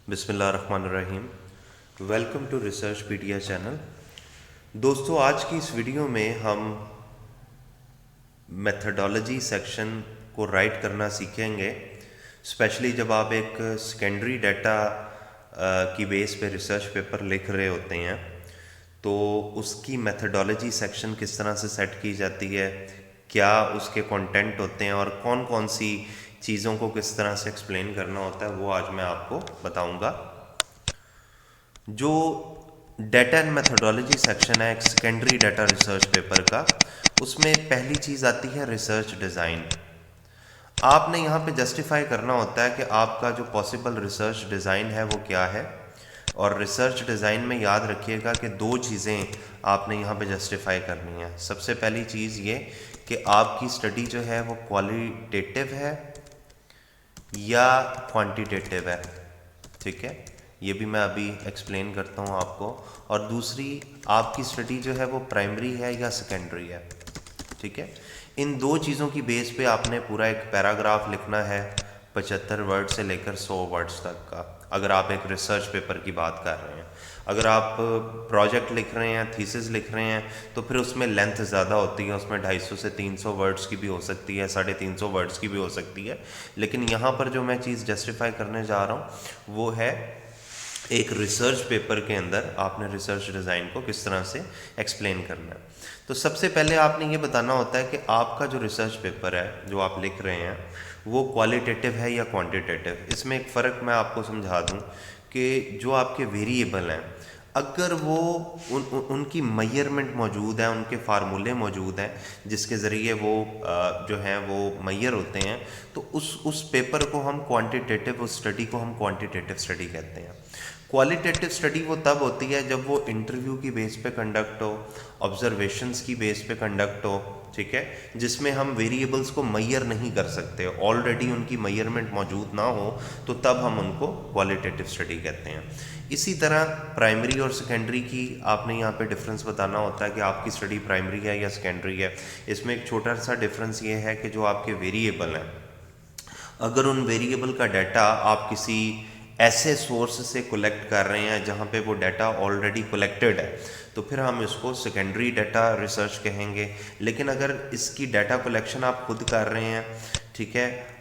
बिस्मिल्लाहिर्रहमानिर्रहीम। Welcome to Research Pedia channel. दोस्तों, आज की इस वीडियो में हम मेथडोलॉजी सेक्शन को राइट करना सीखेंगे। स्पेशली जब आप एक सेकेंडरी डाटा की बेस पे रिसर्च पेपर लिख रहे होते हैं तो उसकी मेथडोलॉजी सेक्शन किस तरह से सेट की जाती है, क्या उसके कंटेंट होते हैं और कौन कौन सी चीज़ों को किस तरह से एक्सप्लेन करना होता है, वो आज मैं आपको बताऊंगा। जो डाटा एंड मेथडोलॉजी सेक्शन है एक सेकेंडरी डाटा रिसर्च पेपर का, उसमें पहली चीज़ आती है रिसर्च डिज़ाइन। आपने यहाँ पे जस्टिफाई करना होता है कि आपका जो पॉसिबल रिसर्च डिज़ाइन है वो क्या है। और रिसर्च डिज़ाइन में याद रखिएगा कि दो चीज़ें आपने यहाँ पे जस्टिफाई करनी है। सबसे पहली चीज़ ये कि आपकी स्टडी जो है वो क्वालिटेटिव है या क्वांटिटेटिव है। ठीक है, ये भी मैं अभी एक्सप्लेन करता हूँ आपको। और दूसरी, आपकी स्टडी जो है वो प्राइमरी है या सेकेंडरी है। ठीक है, इन दो चीज़ों की बेस पे आपने पूरा एक पैराग्राफ लिखना है, 75 वर्ड से लेकर 100 वर्ड्स तक का, अगर आप एक रिसर्च पेपर की बात कर रहे हैं। अगर आप प्रोजेक्ट लिख रहे हैं, थीसिस लिख रहे हैं, तो फिर उसमें लेंथ ज़्यादा होती है, उसमें 250 से 300 वर्ड्स की भी हो सकती है, 350 वर्ड्स की भी हो सकती है। लेकिन यहाँ पर जो मैं चीज़ जस्टिफाई करने जा रहा हूँ वो है एक रिसर्च पेपर के अंदर आपने रिसर्च डिज़ाइन को किस तरह से एक्सप्लेन करना है। तो सबसे पहले आपने ये बताना होता है कि आपका जो रिसर्च पेपर है जो आप लिख रहे हैं वो क्वालिटेटिव है या क्वांटिटेटिव। इसमें एक फ़र्क मैं आपको समझा दूं कि जो आपके वेरिएबल हैं, अगर वो उनकी मेजरमेंट मौजूद है, उनके फार्मूले मौजूद हैं जिसके ज़रिए वो जो हैं वो मैयर होते हैं, तो उस पेपर को हम क्वांटिटेटिव, उस स्टडी को हम क्वांटिटेटिव स्टडी कहते हैं। क्वालिटेटिव स्टडी वो तब होती है जब वो इंटरव्यू की बेस पे कंडक्ट हो, ऑब्जर्वेशंस की बेस पे कंडक्ट हो, ठीक है, जिसमें हम वेरिएबल्स को मैयर नहीं कर सकते, ऑलरेडी उनकी मैयरमेंट मौजूद ना हो, तो तब हम उनको क्वालिटेटिव स्टडी कहते हैं। इसी तरह प्राइमरी और सेकेंडरी की आपने यहाँ पे डिफरेंस बताना होता है कि आपकी स्टडी प्राइमरी है या सेकेंडरी है। इसमें एक छोटा सा डिफरेंस ये है कि जो आपके वेरिएबल हैं, अगर उन वेरिएबल का डाटा आप किसी ऐसे सोर्स से कलेक्ट कर रहे हैं जहाँ पे वो डाटा ऑलरेडी कलेक्टेड है, तो फिर हम इसको सेकेंडरी डाटा रिसर्च कहेंगे। लेकिन अगर इसकी डाटा कलेक्शन आप खुद कर रहे हैं, ठीक है,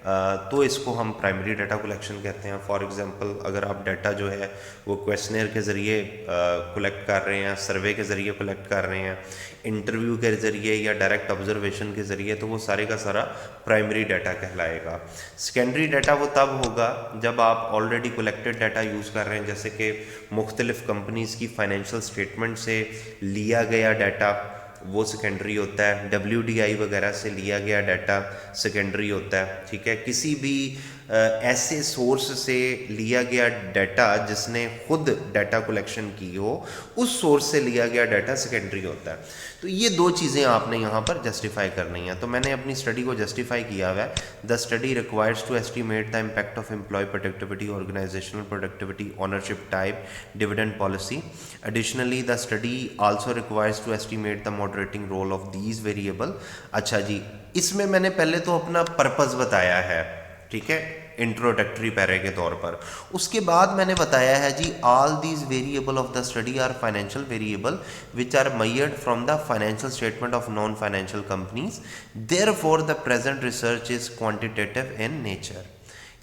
तो इसको हम प्राइमरी डाटा कलेक्शन कहते हैं। फॉर एग्जांपल, अगर आप डाटा जो है वो क्वेश्चनर के ज़रिए कलेक्ट कर रहे हैं, सर्वे के ज़रिए कलेक्ट कर रहे हैं, इंटरव्यू के ज़रिए या डायरेक्ट ऑब्जर्वेशन के ज़रिए, तो वो सारे का सारा प्राइमरी डाटा कहलाएगा। सेकेंडरी डाटा वो तब होगा जब आप ऑलरेडी कलेक्टेड डाटा यूज़ कर रहे हैं, जैसे कि मुख्तलिफ़ कंपनीज़ की फाइनेंशियल स्टेटमेंट से लिया गया डाटा, वो सेकेंडरी होता है। WDI वगैरह से लिया गया डाटा सेकेंडरी होता है। ठीक है, किसी भी ऐसे सोर्स से लिया गया डाटा जिसने खुद डाटा कलेक्शन की हो, उस सोर्स से लिया गया डाटा सेकेंडरी होता है। तो ये दो चीज़ें आपने यहाँ पर जस्टिफाई करनी है। तो मैंने अपनी स्टडी को जस्टिफाई किया हुआ है। The study requires to estimate the impact of employ productivity, organisational productivity, ownership type, dividend policy. Additionally the study also requires to estimate the moderating role of these variable. अच्छा जी, इसमें मैंने पहले तो अपना पर्पस बताया है, ठीक है, इंट्रोडक्टरी पैरे के तौर पर। उसके बाद मैंने बताया है जी, all these variable of the study are financial variable which are measured from the financial statement of non financial companies, therefore the present research is quantitative in nature.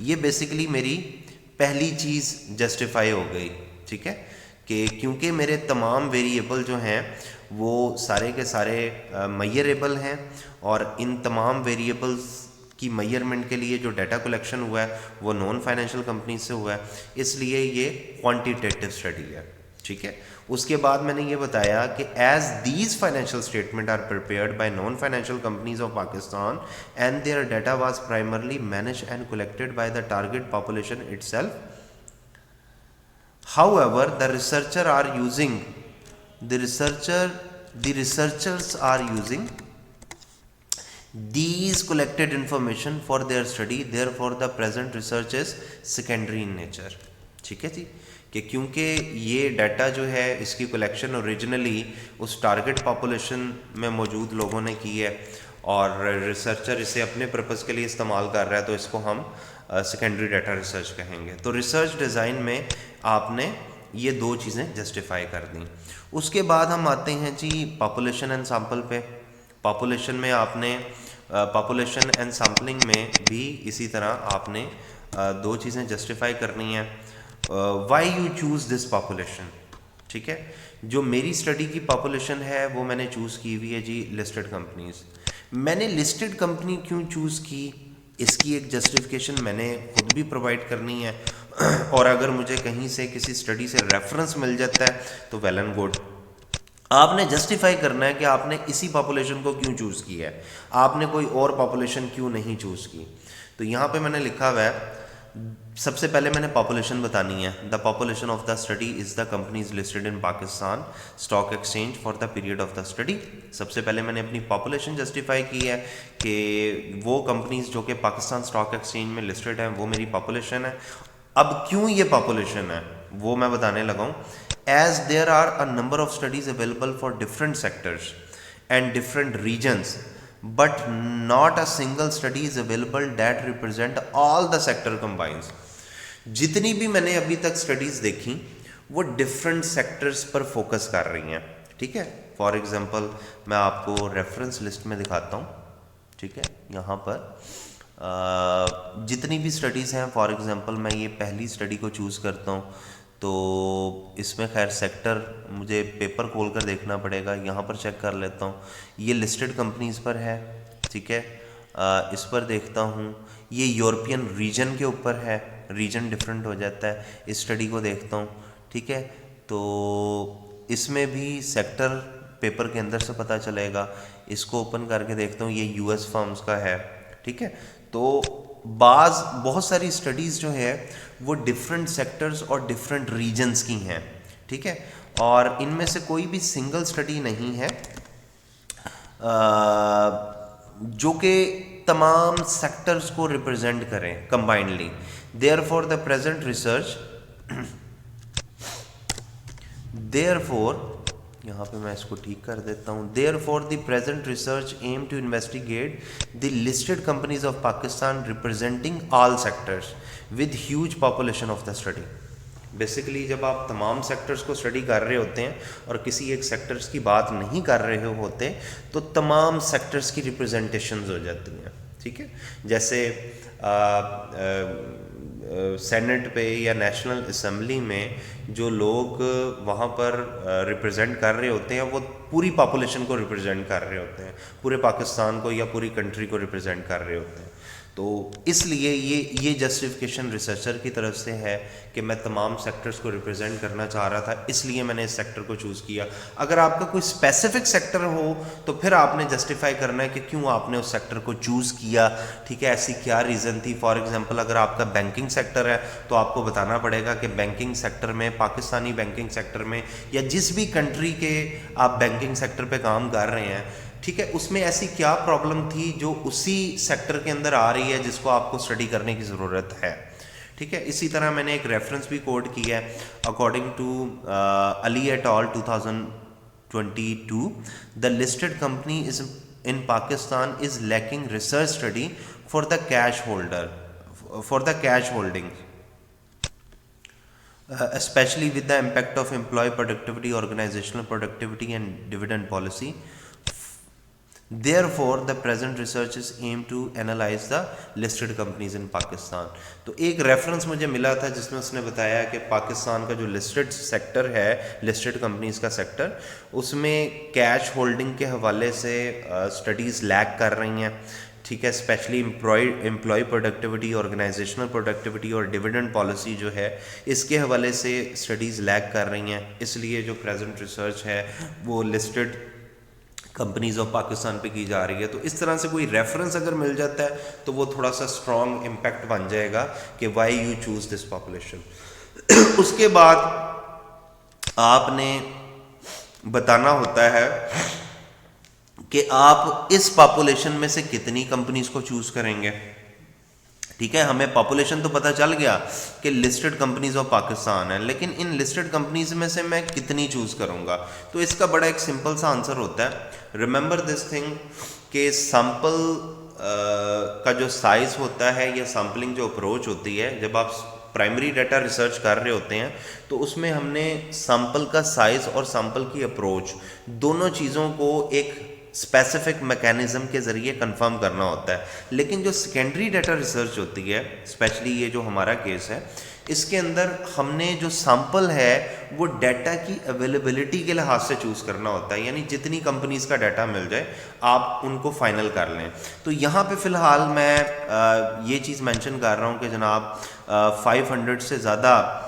ये बेसिकली मेरी पहली चीज़ जस्टिफाई हो गई। ठीक है, कि क्योंकि मेरे तमाम वेरिएबल जो हैं वो सारे के सारे मेजरेबल हैं, और इन तमाम वेरिएबल्स की मेजरमेंट के लिए जो डाटा कलेक्शन हुआ है वो नॉन फाइनेंशियल कंपनी से हुआ है, इसलिए ये क्वांटिटेटिव स्टडी है। ठीक है, उसके बाद मैंने ये बताया कि as these financial statement are prepared by non financial companies of Pakistan and their data was primarily managed and collected by the target population itself, however the researchers are using these collected information for their study, therefore the present research is secondary in nature। ठीक है जी, कि क्योंकि ये data जो है इसकी collection originally उस target population में मौजूद लोगों ने की है और रिसर्चर इसे अपने पर्पज़ के लिए इस्तेमाल कर रहा है, तो इसको हम सेकेंडरी डाटा रिसर्च कहेंगे। तो रिसर्च डिज़ाइन में आपने ये दो चीज़ें जस्टिफाई कर दी। उसके बाद हम आते हैं जी पॉपुलेशन एंड सैंपल पे। पॉपुलेशन में आपने पॉपुलेशन एंड सैम्पलिंग में भी इसी तरह आपने दो चीज़ें जस्टिफाई करनी है। Why you choose this population, ठीक है। जो मेरी स्टडी की पॉपुलेशन है वो मैंने चूज़ की हुई है जी लिस्टेड कंपनीज। मैंने लिस्टेड कंपनी क्यों चूज़ की, इसकी एक जस्टिफिकेशन मैंने खुद भी प्रोवाइड करनी है और अगर मुझे कहीं से किसी स्टडी से रेफरेंस मिल जाता है तो वेल एंड गुड। आपने जस्टिफाई करना है कि आपने इसी पॉपुलेशन को क्यों चूज़ किया है, आपने कोई और पॉपुलेशन क्यों नहीं चूज़ की। तो यहाँ पे मैंने लिखा हुआ है, सबसे पहले मैंने पॉपुलेशन बतानी है। The population of the study is the companies listed in Pakistan stock exchange for the period of the study. सबसे पहले मैंने अपनी पॉपुलेशन जस्टिफाई की है कि वो कंपनीज जो कि पाकिस्तान स्टॉक एक्सचेंज में लिस्टेड हैं वो मेरी पॉपुलेशन है। अब क्यों ये पॉपुलेशन है वो मैं बताने लगा हूँ। As there are a number of studies available for different sectors and different regions but not a single study is available that represent all the sector combines। जितनी भी मैंने अभी तक स्टडीज देखी वो डिफरेंट सेक्टर्स पर फोकस कर रही हैं, ठीक है। फॉर एग्जांपल मैं आपको रेफरेंस लिस्ट में दिखाता हूँ, ठीक है। यहाँ पर जितनी भी स्टडीज़ हैं, फॉर एग्जांपल मैं ये पहली स्टडी को चूज़ करता हूँ तो इसमें खैर सेक्टर मुझे पेपर खोल कर देखना पड़ेगा, यहाँ पर चेक कर लेता हूँ। ये लिस्टेड कंपनीज़ पर है, ठीक है। इस पर देखता हूँ, ये यूरोपियन रीजन के ऊपर है, रीजन डिफरेंट हो जाता है। इस स्टडी को देखता हूँ, ठीक है। तो इसमें भी सेक्टर पेपर के अंदर से पता चलेगा। इसको ओपन करके देखता हूँ, ये यूएस फर्म्स का है, ठीक है। तो बहुत सारी स्टडीज़ जो है वो डिफरेंट सेक्टर्स और डिफरेंट रीजन्स की हैं, ठीक है। और इनमें से कोई भी सिंगल स्टडी नहीं है जो कि तमाम सेक्टर्स को रिप्रेजेंट करें combinedly. Therefore the present research therefore यहाँ पे मैं इसको ठीक कर देता हूँ। Therefore the present research aim to investigate the listed companies of Pakistan representing all sectors with huge population of the study. Basically जब आप तमाम सेक्टर्स को स्टडी कर रहे होते हैं और किसी एक सेक्टर्स की बात नहीं कर रहे होते तो तमाम सेक्टर्स की रिप्रेजेंटेशंस हो जाती हैं, ठीक है। जैसे सेनेट पे या नेशनल असम्बली में जो लोग वहाँ पर रिप्रेजेंट कर रहे होते हैं वो पूरी पॉपुलेशन को रिप्रेजेंट कर रहे होते हैं, पूरे पाकिस्तान को या पूरी कंट्री को रिप्रेजेंट कर रहे होते हैं। तो इसलिए ये जस्टिफिकेशन रिसर्चर की तरफ से है कि मैं तमाम सेक्टर्स को रिप्रेजेंट करना चाह रहा था, इसलिए मैंने इस सेक्टर को चूज़ किया। अगर आपका कोई स्पेसिफिक सेक्टर हो तो फिर आपने जस्टिफाई करना है कि क्यों आपने उस सेक्टर को चूज़ किया, ठीक है, ऐसी क्या रीज़न थी। फॉर एग्जांपल अगर आपका बैंकिंग सेक्टर है तो आपको बताना पड़ेगा कि बैंकिंग सेक्टर में, पाकिस्तानी बैंकिंग सेक्टर में या जिस भी कंट्री के आप बैंकिंग सेक्टर पर काम कर रहे हैं, ठीक है, उसमें ऐसी क्या प्रॉब्लम थी जो उसी सेक्टर के अंदर आ रही है जिसको आपको स्टडी करने की ज़रूरत है, ठीक है। इसी तरह मैंने एक रेफरेंस भी कोट किया है। According to Ali et al 2022 the listed company is in Pakistan is lacking research study for the cash holding especially with the impact of employee productivity, organizational productivity and dividend policy. Therefore, the present research is aimed to analyze the listed companies in Pakistan। तो एक reference मुझे मिला था जिसमें उसने बताया कि पाकिस्तान का जो लिस्टेड सेक्टर है, लिस्टेड कंपनीज का सेक्टर, उसमें कैश होल्डिंग के हवाले से स्टडीज़ लैक कर रही हैं, ठीक है। Specially employ productivity, organisational productivity और डिविडेंड पॉलिसी जो है इसके हवाले से स्टडीज़ लैक कर रही हैं। इसलिए जो प्रेजेंट रिसर्च है वो लिस्टेड कंपनीज ऑफ पाकिस्तान पे की जा रही है। तो इस तरह से कोई रेफरेंस अगर मिल जाता है तो वो थोड़ा सा स्ट्रॉन्ग इम्पैक्ट बन जाएगा कि why you choose this population. उसके बाद आपने बताना होता है कि आप इस पॉपुलेशन में से कितनी कंपनीज को चूज करेंगे, ठीक है। हमें पॉपुलेशन तो पता चल गया कि लिस्टेड कंपनीज ऑफ पाकिस्तान है, लेकिन इन लिस्टेड कंपनीज में से मैं कितनी चूज करूंगा। तो इसका बड़ा एक सिंपल सा आंसर होता है, रिमेंबर दिस थिंग, कि सैंपल का जो साइज़ होता है या सैम्पलिंग जो अप्रोच होती है, जब आप प्राइमरी डाटा रिसर्च कर रहे होते हैं तो उसमें हमने सैंपल का साइज़ और सैंपल की अप्रोच दोनों चीज़ों को एक स्पेसिफिक मैकेनिज्म के ज़रिए कंफर्म करना होता है। लेकिन जो सेकेंडरी डाटा रिसर्च होती है, स्पेशली ये जो हमारा केस है, इसके अंदर हमने जो सैंपल है वो डाटा की अवेलेबिलिटी के लिहाज से चूज़ करना होता है, यानी जितनी कंपनीज़ का डाटा मिल जाए आप उनको फाइनल कर लें। तो यहाँ पे फ़िलहाल मैं ये चीज़ मेंशन कर रहा हूँ कि जनाब 500 से ज़्यादा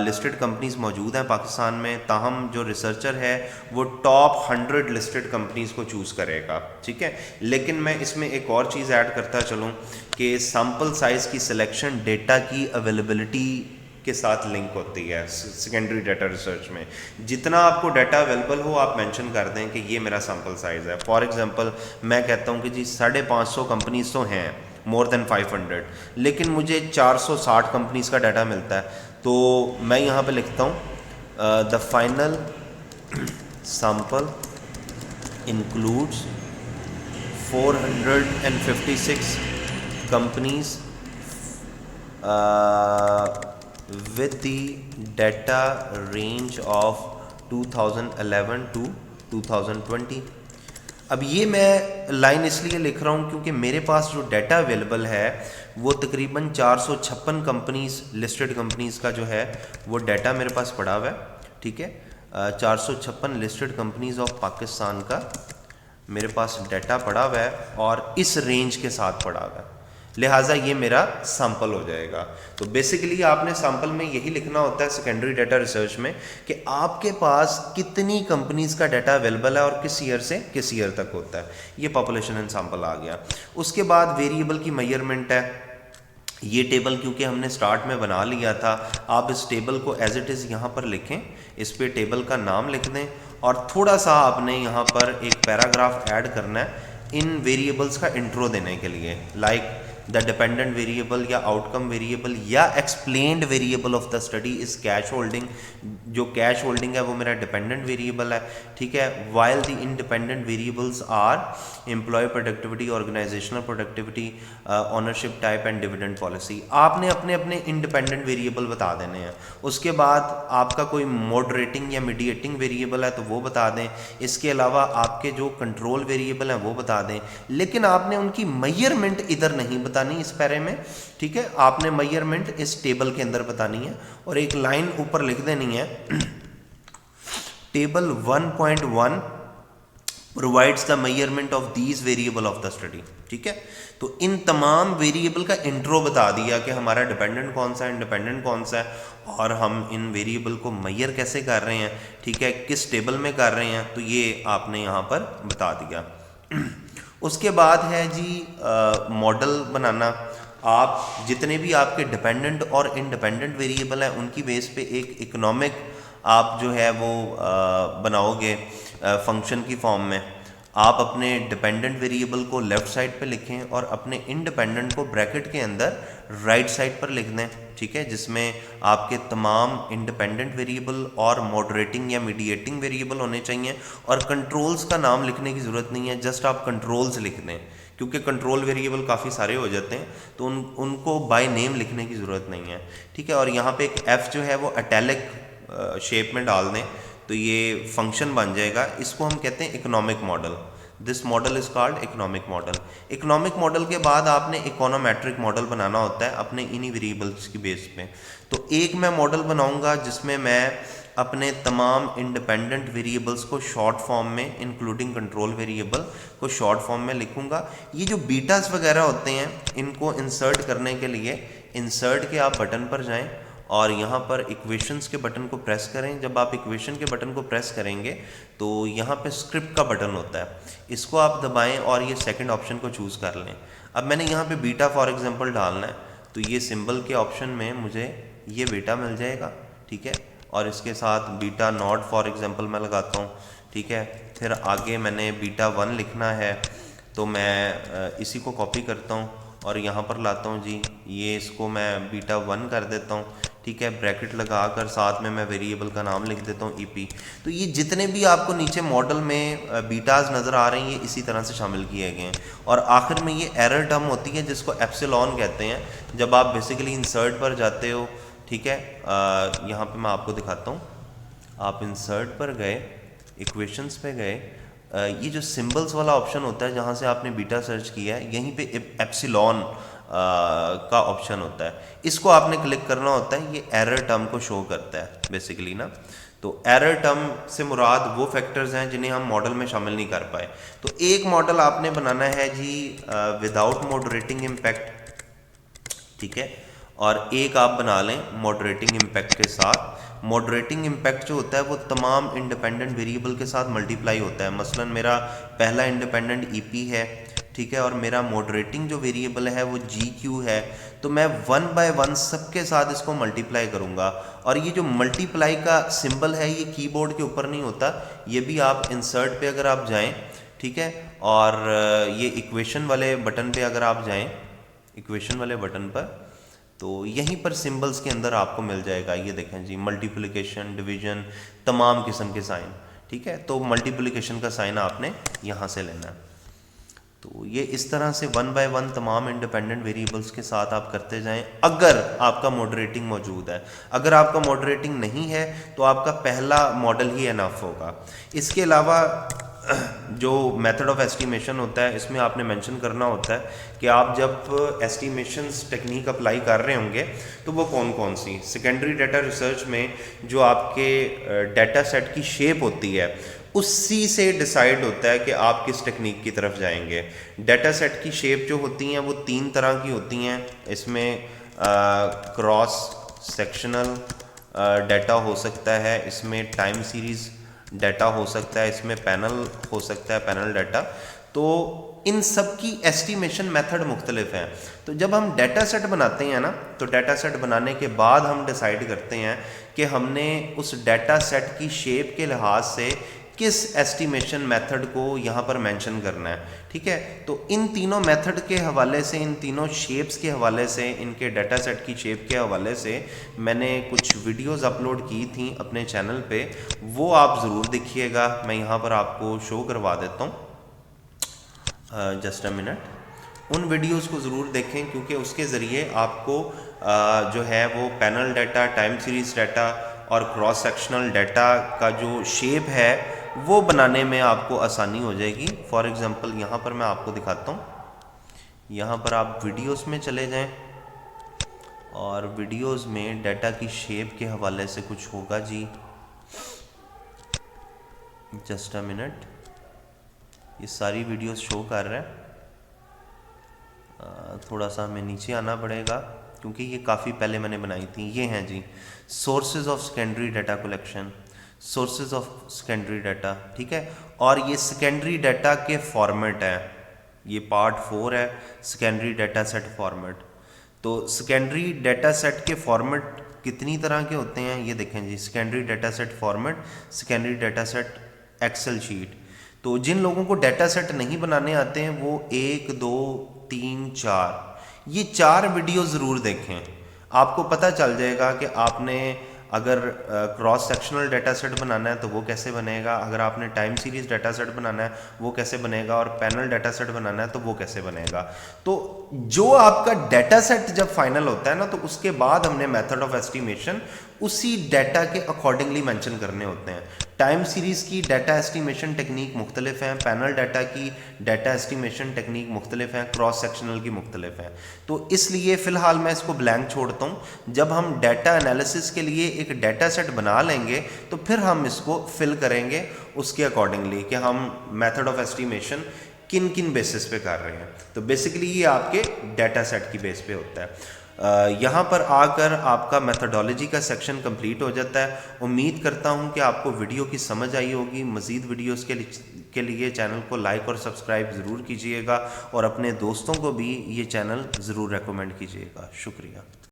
लिस्टेड कंपनीज़ मौजूद हैं पाकिस्तान में, ताहम जो रिसर्चर है वो टॉप 100 लिस्टेड कंपनीज़ को चूज़ करेगा, ठीक है। लेकिन मैं इसमें एक और चीज़ ऐड करता चलूँ कि सैम्पल साइज़ की सिलेक्शन डेटा की अवेलेबिलिटी के साथ लिंक होती है। सेकेंडरी डाटा रिसर्च में जितना आपको डाटा अवेलेबल हो आप मेंशन कर दें कि ये मेरा सैम्पल साइज़ है। फॉर एग्जांपल मैं कहता हूँ कि जी 550 कंपनीज़ तो हैं, मोर देन 500, लेकिन मुझे 460 कंपनीज़ का डाटा मिलता है, तो मैं यहाँ पे लिखता हूँ the final sample includes 456 companies with the data range of 2011 to 2020। अब ये मैं लाइन इसलिए लिख रहा हूँ क्योंकि मेरे पास जो डाटा अवेलेबल है वो तकरीबन 456 कंपनीज़, लिस्टेड कंपनीज़ का जो है वो डाटा मेरे पास पड़ा हुआ है, ठीक है। 456 लिस्टेड कंपनीज़ ऑफ पाकिस्तान का मेरे पास डाटा पड़ा हुआ है और इस रेंज के साथ पड़ा हुआ है, लिहाजा ये मेरा सैंपल हो जाएगा। तो बेसिकली आपने सैंपल में यही लिखना होता है सेकेंडरी डाटा रिसर्च में कि आपके पास कितनी कंपनीज़ का डाटा अवेलेबल है और किस ईयर से किस ईयर तक होता है। ये पॉपुलेशन एंड सैंपल आ गया। उसके बाद वेरिएबल की मेजरमेंट है। ये टेबल क्योंकि हमने स्टार्ट में बना लिया था, आप इस टेबल को एज इट इज़ यहाँ पर लिखें, इस पे टेबल का नाम लिख दें और थोड़ा सा आपने यहाँ पर एक पैराग्राफ ऐड करना है इन वेरिएबल्स का इंट्रो देने के लिए, लाइक द डिपेंडेंट वेरिएबल या आउटकम वेरिएबल या explained variable of the study is cash holding. जो कैश होल्डिंग है वो मेरा डिपेंडेंट वेरिएबल है, ठीक है। While the independent variables are employ productivity, organisational productivity, ownership type and dividend policy. आपने अपने अपने इंडिपेंडेंट वेरिएबल बता देने हैं। उसके बाद आपका कोई मॉडरेटिंग या मीडिएटिंग वेरिएबल है तो वो बता दें। इसके अलावा आपके जो कंट्रोल वेरिएबल हैं वो बता दें, लेकिन आपने उनकी मेजरमेंट इधर नहीं बतानी इस पैरे में, ठीक है। आपने मेजरमेंट इस टेबल के अंदर बतानी है और एक लाइन ऊपर लिख देनी है table 1.1 provides the measurement of these variable of the study, ठीक है। तो इन तमाम वेरिएबल का इंट्रो बता दिया कि हमारा डिपेंडेंट कौन सा है, इंडिपेंडेंट कौन सा है और हम इन वेरिएबल को मेजर कैसे कर रहे हैं, ठीक है, किस टेबल में कर रहे हैं, तो ये आपने यहाँ पर बता दिया। उसके बाद है जी मॉडल बनाना। आप जितने भी आपके डिपेंडेंट और इंडिपेंडेंट वेरिएबल हैं उनकी बेस पे एक इकोनॉमिक आप जो है वो बनाओगे फंक्शन की फॉर्म में। आप अपने डिपेंडेंट वेरिएबल को लेफ़्ट साइड पे लिखें और अपने इंडिपेंडेंट को ब्रैकेट के अंदर राइट साइड पर लिख दें, ठीक है, जिसमें आपके तमाम इंडिपेंडेंट वेरिएबल और मॉडरेटिंग या मीडिएटिंग वेरिएबल होने चाहिए। और कंट्रोल्स का नाम लिखने की ज़रूरत नहीं है, जस्ट आप कंट्रोल्स लिख दें, क्योंकि कंट्रोल वेरिएबल काफ़ी सारे हो जाते हैं तो उनको बाय नेम लिखने की ज़रूरत नहीं है, ठीक है। और यहाँ पे एक एफ़ जो है वो अटैलिक शेप में डाल दें तो ये फंक्शन बन जाएगा। इसको हम कहते हैं economic model. This model is called economic model. Economic model के बाद आपने इकोनोमेट्रिक मॉडल बनाना होता है अपने इन्हीं वेरिएबल्स की बेस पे। तो एक मैं मॉडल बनाऊंगा जिसमें मैं अपने तमाम इंडिपेंडेंट वेरिएबल्स को शॉर्ट फॉर्म में इंक्लूडिंग कंट्रोल वेरिएबल को शॉर्ट फॉर्म में लिखूंगा। ये जो बीटास वगैरह होते हैं इनको इंसर्ट करने के लिए इंसर्ट के आप बटन पर जाएं और यहाँ पर इक्वेशंस के बटन को प्रेस करें। जब आप इक्वेशन के बटन को प्रेस करेंगे तो यहाँ पे स्क्रिप्ट का बटन होता है, इसको आप दबाएं और ये सेकंड ऑप्शन को चूज़ कर लें। अब मैंने यहाँ पे बीटा फॉर एग्जांपल डालना है तो ये सिंबल के ऑप्शन में मुझे ये बीटा मिल जाएगा, ठीक है। और इसके साथ बीटा नॉट फॉर एग्जांपल मैं लगाता हूँ, ठीक है। फिर आगे मैंने बीटा 1 लिखना है तो मैं इसी को कॉपी करता हूँ और यहाँ पर लाता हूँ जी, ये इसको मैं बीटा 1 कर देता हूँ, ठीक है, ब्रैकेट लगा कर साथ में मैं वेरिएबल का नाम लिख देता हूँ ईपी। तो ये जितने भी आपको नीचे मॉडल में बीटाज नज़र आ रही हैं ये इसी तरह से शामिल किए गए हैं। और आखिर में ये एरर टर्म होती है जिसको एप्सिलॉन कहते हैं, जब आप बेसिकली इंसर्ट पर जाते हो, ठीक है, यहाँ पे मैं आपको दिखाता हूँ। आप इंसर्ट पर गए, इक्वेशंस पे गए, ये जो सिंबल्स वाला ऑप्शन होता है जहाँ से आपने बीटा सर्च किया है, यहीं पे एप्सिलॉन का ऑप्शन होता है, इसको आपने क्लिक करना होता है। ये एरर टर्म को शो करता है बेसिकली ना। तो एरर टर्म से मुराद वो फैक्टर्स हैं जिन्हें हम मॉडल में शामिल नहीं कर पाए। तो एक मॉडल आपने बनाना है जी विदाउट मॉडरेटिंग इम्पैक्ट, ठीक है, और एक आप बना लें मॉडरेटिंग इम्पैक्ट के साथ। मॉडरेटिंग इम्पैक्ट जो होता है वो तमाम इंडिपेंडेंट वेरिएबल के साथ मल्टीप्लाई होता है। मसलन मेरा पहला इंडिपेंडेंट ईपी है, ठीक है, और मेरा मॉडरेटिंग जो वेरिएबल है वो GQ है, तो मैं 1 बाय 1 सबके साथ इसको मल्टीप्लाई करूँगा। और ये जो मल्टीप्लाई का सिंबल है ये कीबोर्ड के ऊपर नहीं होता, ये भी आप इंसर्ट पे अगर आप जाएं, ठीक है, और ये इक्वेशन वाले बटन पे अगर आप जाएं, इक्वेशन वाले बटन पर, तो यहीं पर सिंबल्स के अंदर आपको मिल जाएगा। ये देखें जी, मल्टीप्लिकेशन, डिवीजन, तमाम किस्म के साइन, ठीक है। तो मल्टीप्लिकेशन का साइन आपने यहाँ से लेना है। तो ये इस तरह से 1 बाय 1 तमाम इंडिपेंडेंट वेरिएबल्स के साथ आप करते जाएं, अगर आपका मॉडरेटिंग मौजूद है। अगर आपका मॉडरेटिंग नहीं है तो आपका पहला मॉडल ही इनफ होगा। इसके अलावा जो मेथड ऑफ एस्टिमेशन होता है इसमें आपने मेंशन करना होता है कि आप जब एस्टिमेशंस टेक्निक अप्लाई कर रहे होंगे तो वो कौन कौन सी। सेकेंडरी डाटा रिसर्च में जो आपके डाटा सेट की शेप होती है उसी से डिसाइड होता है कि आप किस टेक्निक की तरफ जाएंगे। डाटा सेट की शेप जो होती हैं वो 3 तरह की होती हैं। इसमें क्रॉस सेक्शनल डाटा हो सकता है, इसमें टाइम सीरीज़ डाटा हो सकता है, इसमें पैनल हो सकता है, पैनल डाटा। तो इन सब की एस्टिमेशन मेथड मुख्तलिफ हैं। तो जब हम डाटा सेट बनाते हैं ना, तो डाटा सेट बनाने के बाद हम डिसाइड करते हैं कि हमने उस डाटा सेट की शेप के लिहाज से किस एस्टिमेशन मेथड को यहाँ पर मेंशन करना है, ठीक है। तो इन तीनों मेथड के हवाले से, इन तीनों शेप्स के हवाले से, इनके डाटा सेट की शेप के हवाले से मैंने कुछ वीडियोस अपलोड की थी अपने चैनल पे, वो आप ज़रूर देखिएगा। मैं यहाँ पर आपको शो करवा देता हूँ, जस्ट अ मिनट। उन वीडियोस को ज़रूर देखें क्योंकि उसके ज़रिए आपको जो है वो panel data, time series data और क्रॉस सेक्शनल डाटा का जो शेप है वो बनाने में आपको आसानी हो जाएगी। फॉर एग्ज़ाम्पल यहाँ पर मैं आपको दिखाता हूँ। यहाँ पर आप वीडियोस में चले जाएं और वीडियोस में डाटा की शेप के हवाले से कुछ होगा जी, जस्ट अ मिनट। ये सारी वीडियोस शो कर रहा है, थोड़ा सा हमें नीचे आना पड़ेगा क्योंकि ये काफ़ी पहले मैंने बनाई थी। ये हैं जी sources of secondary data collection, sources of secondary data, ठीक है। और ये सेकेंडरी डाटा के फॉर्मेट है, ये पार्ट 4 है, सेकेंडरी डाटा सेट फॉर्मेट। तो सेकेंडरी डाटा सेट के फॉर्मेट कितनी तरह के होते हैं ये देखें जी। Secondary data set format, secondary data set excel sheet. तो जिन लोगों को डाटा सेट नहीं बनाने आते हैं वो 1, 2, 3, 4 ये 4 वीडियो ज़रूर देखें। आपको पता चल जाएगा कि आपने अगर क्रॉस सेक्शनल डाटा सेट बनाना है तो वो कैसे बनेगा, अगर आपने टाइम सीरीज़ डाटा सेट बनाना है वो कैसे बनेगा, और पैनल डाटा सेट बनाना है तो वो कैसे बनेगा। तो जो आपका डाटा सेट जब फाइनल होता है ना, तो उसके बाद हमने मेथड ऑफ एस्टिमेशन उसी डाटा के अकॉर्डिंगली मेंशन करने होते हैं। टाइम सीरीज़ की डाटा एस्टिमेशन टेक्निक मुख्तलिफ हैं, पैनल डाटा की डाटा एस्टिमेशन टेक्निक मुख्तलिफ हैं, क्रॉस सेक्शनल की मुख्तलिफ हैं। तो इसलिए फ़िलहाल मैं इसको ब्लैंक छोड़ता हूँ। जब हम डाटा एनालिसिस के लिए एक डाटा सेट बना लेंगे तो फिर हम इसको फिल करेंगे उसके अकॉर्डिंगली कि हम मेथड ऑफ एस्टिमेशन किन किन बेसिस पे कर रहे हैं। तो बेसिकली ये आपके डाटा सेट की बेस पे होता है। यहाँ पर आकर आपका मेथडोलॉजी का सेक्शन कंप्लीट हो जाता है। उम्मीद करता हूँ कि आपको वीडियो की समझ आई होगी। मज़ीद वीडियोस के लिए चैनल को लाइक और सब्सक्राइब ज़रूर कीजिएगा और अपने दोस्तों को भी ये चैनल ज़रूर रेकमेंड कीजिएगा। शुक्रिया।